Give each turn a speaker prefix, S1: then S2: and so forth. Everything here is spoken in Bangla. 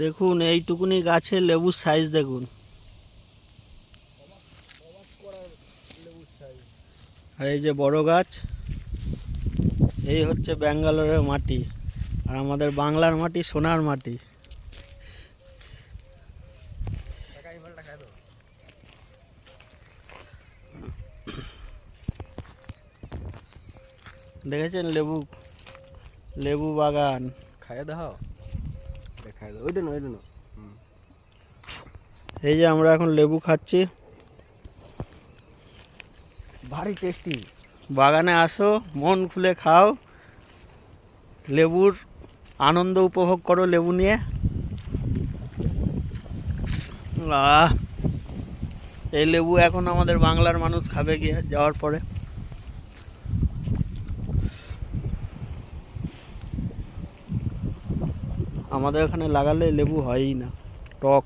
S1: দেখুন এইটুকুনি গাছে লেবুর সাইজ দেখুন। আর এই যে বড় গাছ, এই হচ্ছে ব্যাঙ্গালোরের মাটি। আর আমাদের বাংলার মাটি সোনার মাটি। দেখেছেন লেবু লেবু বাগান।
S2: খাইয়ে দাও, খাইয়ে দাও, ওইটা না ওইটা না।
S1: এই যে আমরা এখন লেবু খাচ্ছি।
S2: ভারী টেস্টি।
S1: বাগানে আসো, মন খুলে খাও, লেবুর আনন্দ উপভোগ করো লেবু নিয়ে। এই লেবু এখন আমাদের বাংলার মানুষ খাবে গিয়ে যাওয়ার পরে। আমাদের এখানে লাগালে লেবু হয়ই না, টক।